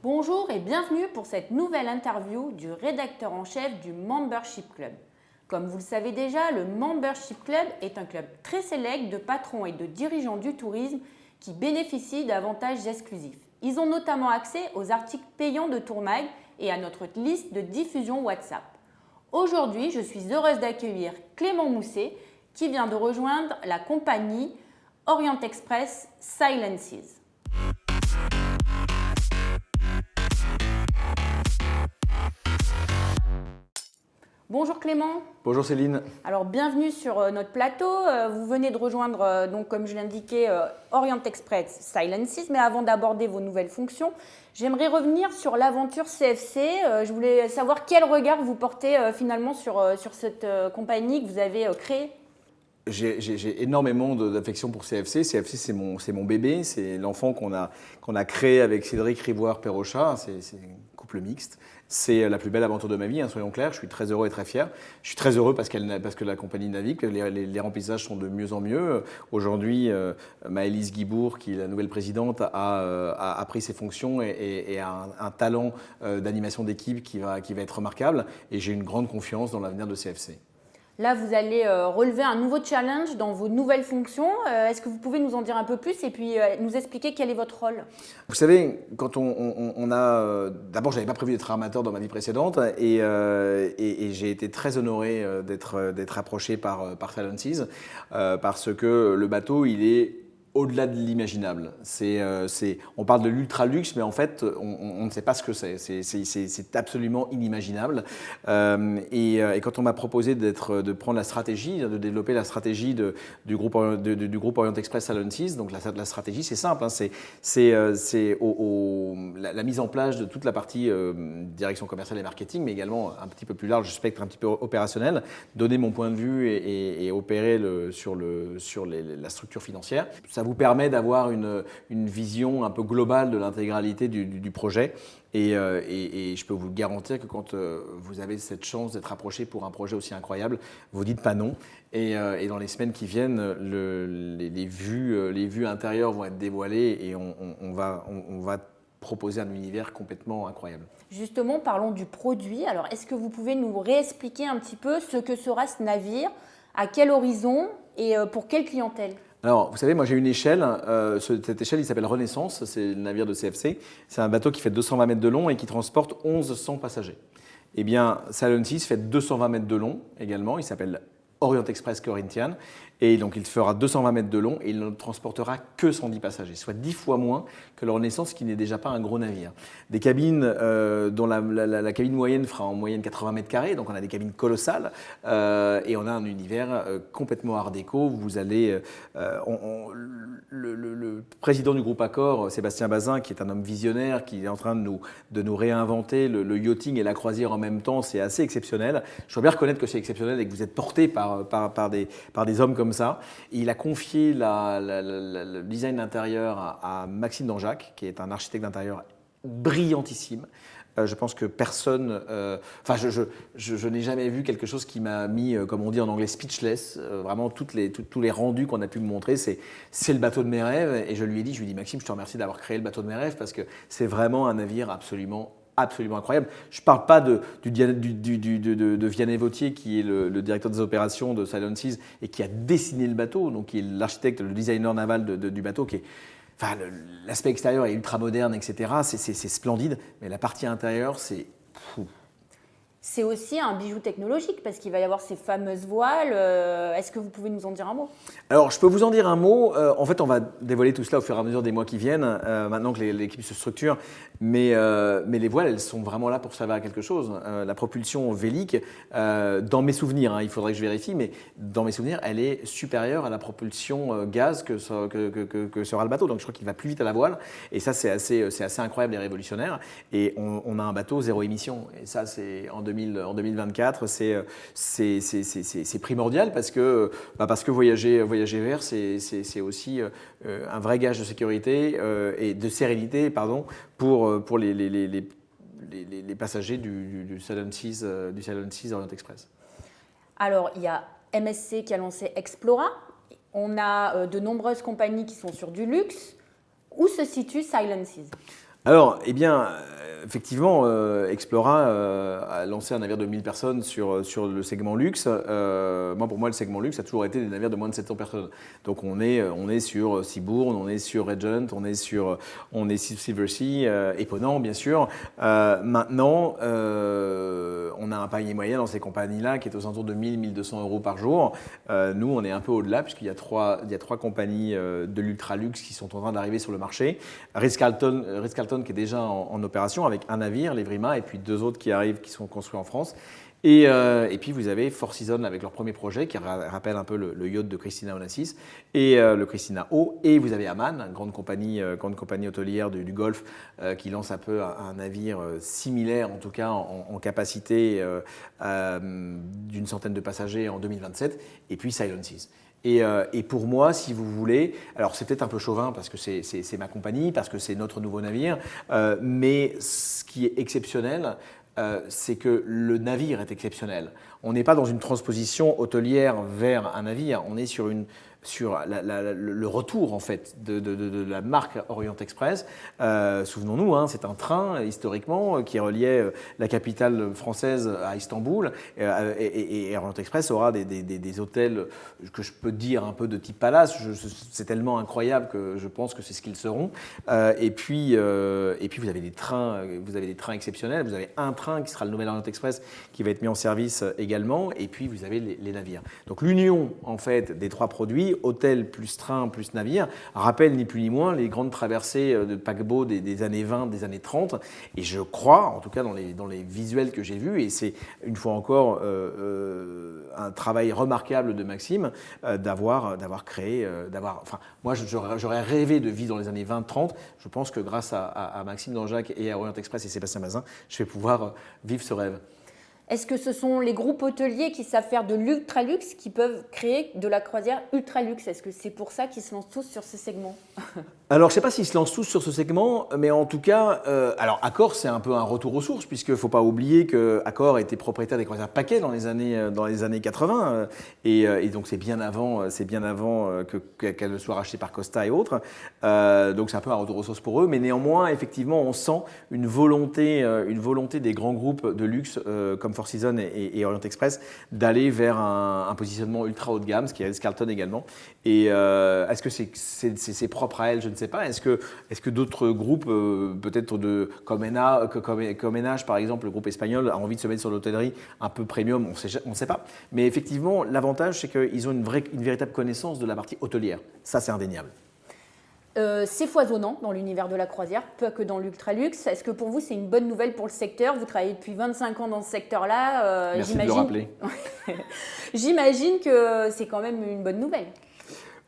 Bonjour et bienvenue pour cette nouvelle interview du rédacteur en chef du Membership Club. Comme vous le savez déjà, le Membership Club est un club très sélect de patrons et de dirigeants du tourisme qui bénéficient d'avantages exclusifs. Ils ont notamment accès aux articles payants de Tourmag et à notre liste de diffusion WhatsApp. Aujourd'hui, je suis heureuse d'accueillir Clément Mousset qui vient de rejoindre la compagnie Orient Express Silences. Bonjour Clément. Bonjour Céline. Alors bienvenue sur notre plateau. Vous venez de rejoindre, donc, comme je l'indiquais, Orient Express Silences. Mais avant d'aborder vos nouvelles fonctions, j'aimerais revenir sur l'aventure CFC. Je voulais savoir quel regard vous portez finalement sur cette compagnie que vous avez créée. J'ai énormément d'affection pour CFC. CFC, c'est mon bébé, c'est l'enfant qu'on a créé avec Cédric Rivoire-Perrochat. C'est un couple mixte. C'est la plus belle aventure de ma vie, hein, soyons clairs. Je suis très heureux et très fier. Je suis très heureux parce que la compagnie navigue, les remplissages sont de mieux en mieux. Aujourd'hui, Maëlys Guibourg, qui est la nouvelle présidente, a pris ses fonctions et a un talent d'animation d'équipe qui va être remarquable. Et j'ai une grande confiance dans l'avenir de CFC. Là, vous allez relever un nouveau challenge dans vos nouvelles fonctions. Est-ce que vous pouvez nous en dire un peu plus et puis nous expliquer quel est votre rôle? Vous savez, quand on a... D'abord, je n'avais pas prévu d'être armateur dans ma vie précédente et j'ai été très honoré d'être approché par Silences parce que le bateau, il est au-delà de l'imaginable. On parle de l'ultra-luxe, mais en fait, on ne sait pas ce que c'est. C'est absolument inimaginable. Et quand on m'a proposé de prendre la stratégie, de développer la stratégie du groupe Orient Express Silences, donc la stratégie, c'est simple. Hein, c'est la mise en place de toute la partie direction commerciale et marketing, mais également un petit peu plus large, spectre un petit peu opérationnel, donner mon point de vue et opérer sur la structure financière. Ça vous permet d'avoir une vision un peu globale de l'intégralité du projet. Et je peux vous garantir que quand vous avez cette chance d'être approché pour un projet aussi incroyable, vous dites pas non. Et dans les semaines qui viennent, les vues intérieures vont être dévoilées et on va proposer un univers complètement incroyable. Justement, parlons du produit. Alors, est-ce que vous pouvez nous réexpliquer un petit peu ce que sera ce navire, à quel horizon et pour quelle clientèle? Alors, vous savez, moi j'ai une échelle. Cette échelle, il s'appelle Renaissance. C'est le navire de CFC. C'est un bateau qui fait 220 mètres de long et qui transporte 1100 passagers. Eh bien, Silences fait 220 mètres de long également. Il s'appelle Orient Express Corinthian. Et donc, il fera 220 mètres de long et il ne transportera que 110 passagers, soit 10 fois moins que le Renaissance, qui n'est déjà pas un gros navire. Des cabines dont la cabine moyenne fera en moyenne 80 mètres carrés, donc on a des cabines colossales et on a un univers complètement art déco. Vous allez, le président du groupe Accor, Sébastien Bazin, qui est un homme visionnaire, qui est en train de nous réinventer le yachting et la croisière en même temps, c'est assez exceptionnel. Je dois bien reconnaître que c'est exceptionnel et que vous êtes porté par des hommes comme ça. Et il a confié le design d'intérieur à Maxime Danjac, qui est un architecte d'intérieur brillantissime. Je pense que personne... je n'ai jamais vu quelque chose qui m'a mis, comme on dit en anglais, speechless. Vraiment, tous les rendus qu'on a pu me montrer, c'est le bateau de mes rêves. Et je lui ai dit, Maxime, je te remercie d'avoir créé le bateau de mes rêves parce que c'est vraiment un navire absolument incroyable. Je ne parle pas de Vianney Vautier, qui est le directeur des opérations de Silences et qui a dessiné le bateau, donc qui est l'architecte, le designer naval du bateau, qui est... Enfin, l'aspect extérieur est ultra moderne, etc. C'est splendide, mais la partie intérieure, c'est... C'est aussi un bijou technologique parce qu'il va y avoir ces fameuses voiles. Est-ce que vous pouvez nous en dire un mot? Alors, je peux vous en dire un mot. En fait, on va dévoiler tout cela au fur et à mesure des mois qui viennent, maintenant que l'équipe se structure. Mais les voiles, elles sont vraiment là pour servir à quelque chose. La propulsion vélique, dans mes souvenirs, hein, il faudrait que je vérifie, mais dans mes souvenirs, elle est supérieure à la propulsion gaz que sera le bateau. Donc, je crois qu'il va plus vite à la voile. Et ça, c'est assez incroyable et révolutionnaire. Et on a un bateau zéro émission. Et ça, c'est en 2024, c'est primordial parce que voyager vert, c'est aussi un vrai gage de sécurité et de sérénité, pardon, pour les passagers du Silences Orient Express. Alors, il y a MSC qui a lancé Explora. On a de nombreuses compagnies qui sont sur du luxe. Où se situe Silences? Alors, eh bien, effectivement, Explora a lancé un navire de 1000 personnes sur le segment luxe. Pour moi, le segment luxe a toujours été des navires de moins de 700 personnes. Donc, on est sur Seabourn, on est sur Regent, on est sur Silversea, Éponant, bien sûr. Maintenant, on a un panier moyen dans ces compagnies-là qui est aux alentours de 1000-1200 euros par jour. Nous, on est un peu au-delà, puisqu'il y a trois compagnies de l'ultra-luxe qui sont en train d'arriver sur le marché. Ritz-Carlton qui est déjà en opération avec un navire, l'Evrima, et puis 2 autres qui arrivent, qui sont construits en France. Et puis vous avez Four Seasons avec leur premier projet qui rappelle un peu le yacht de Christina Onassis et le Christina O. Et vous avez Aman, grande compagnie hôtelière du Golfe qui lance un peu un navire similaire, en tout cas en capacité d'une centaine de passagers en 2027. Et puis Silent Seas. Et pour moi, si vous voulez, alors c'est peut-être un peu chauvin parce que c'est ma compagnie, parce que c'est notre nouveau navire, mais ce qui est exceptionnel, c'est que le navire est exceptionnel. On n'est pas dans une transposition hôtelière vers un navire, on est sur le retour en fait de la marque Orient Express. Souvenons-nous, hein, c'est un train historiquement qui reliait la capitale française à Istanbul et Orient Express aura des hôtels que je peux dire un peu de type palace. C'est tellement incroyable que je pense que c'est ce qu'ils seront. Et puis vous avez des trains exceptionnels. Vous avez un train qui sera le nouvel Orient Express qui va être mis en service également. Et puis vous avez les navires. Donc l'union en fait des 3 produits, hôtel plus train plus navire, rappelle ni plus ni moins les grandes traversées de paquebots des années 20, des années 30. Et je crois, en tout cas dans les visuels que j'ai vus, et c'est une fois encore un travail remarquable de Maxime d'avoir créé, moi j'aurais rêvé de vivre dans les années 20-30. Je pense que grâce à Maxime Danjac et à Orient Express et Sébastien Bazin, je vais pouvoir vivre ce rêve. Est-ce que ce sont les groupes hôteliers qui savent faire de l'ultra-luxe qui peuvent créer de la croisière ultra-luxe? Est-ce que c'est pour ça qu'ils se lancent tous sur ce segment? Alors, je ne sais pas s'ils se lancent tous sur ce segment, mais en tout cas, alors Accor, c'est un peu un retour aux sources, puisqu'il ne faut pas oublier qu'Accor était propriétaire des croisières paquets dans les années 80, et donc c'est bien avant qu'elle ne soit rachetée par Costa et autres. Donc c'est un peu un retour aux sources pour eux, mais néanmoins, effectivement, on sent une volonté des grands groupes de luxe comme Four Seasons et Orient Express d'aller vers un positionnement ultra haut de gamme, ce qui est Ritz-Carlton également. Et est-ce que c'est propre à elle? Je ne sais pas. Est-ce que d'autres groupes, peut-être comme NH par exemple, le groupe espagnol, a envie de se mettre sur l'hôtellerie un peu premium? On ne sait pas. Mais effectivement, l'avantage, c'est qu'ils ont une véritable connaissance de la partie hôtelière. Ça, c'est indéniable. C'est foisonnant dans l'univers de la croisière, pas que dans l'ultra-luxe. Est-ce que pour vous, c'est une bonne nouvelle pour le secteur? Vous travaillez depuis 25 ans dans ce secteur-là. Merci de le rappeler. J'imagine que c'est quand même une bonne nouvelle.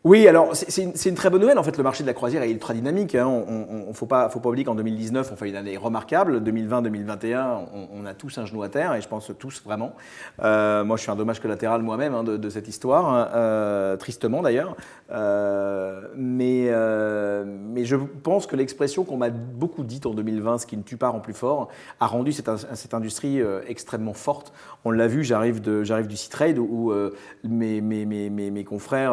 Oui, alors c'est une très bonne nouvelle. En fait, le marché de la croisière est ultra dynamique. Hein. Faut pas oublier qu'en 2019, on fait une année remarquable. 2020-2021, on a tous un genou à terre, et je pense tous vraiment. Moi, je suis un dommage collatéral moi-même de cette histoire, tristement d'ailleurs. Mais je pense que l'expression qu'on m'a beaucoup dite en 2020, ce qui ne tue pas rend plus fort, a rendu cette industrie extrêmement forte. On l'a vu, j'arrive du Sea Trade où mes confrères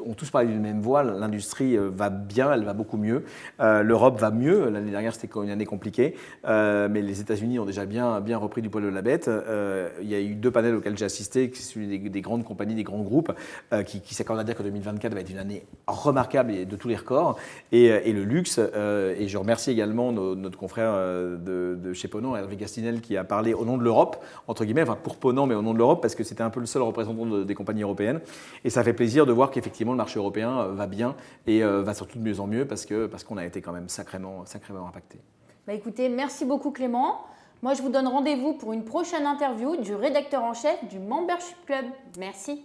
ont tous parlé d'une même voix. L'industrie va bien, elle va beaucoup mieux. L'Europe va mieux. L'année dernière, c'était une année compliquée. Mais les États-Unis ont déjà bien repris du poil de la bête. Il y a eu 2 panels auxquels j'ai assisté, qui sont celui des grandes compagnies, des grands groupes, qui s'accordent à dire que 2024 va être une année remarquable et de tous les records. Et le luxe, et je remercie également notre confrère de chez Ponant, Hervé Gastinel, qui a parlé au nom de l'Europe, entre guillemets, enfin pour Ponant, mais au nom de l'Europe, parce que c'était un peu le seul représentant des compagnies européennes. Et ça fait plaisir de voir qu'effectivement le marché européen va bien et va surtout de mieux en mieux parce qu'on a été quand même sacrément impacté. Bah écoutez, merci beaucoup Clément. Moi je vous donne rendez-vous pour une prochaine interview du rédacteur en chef du Membership Club. Merci.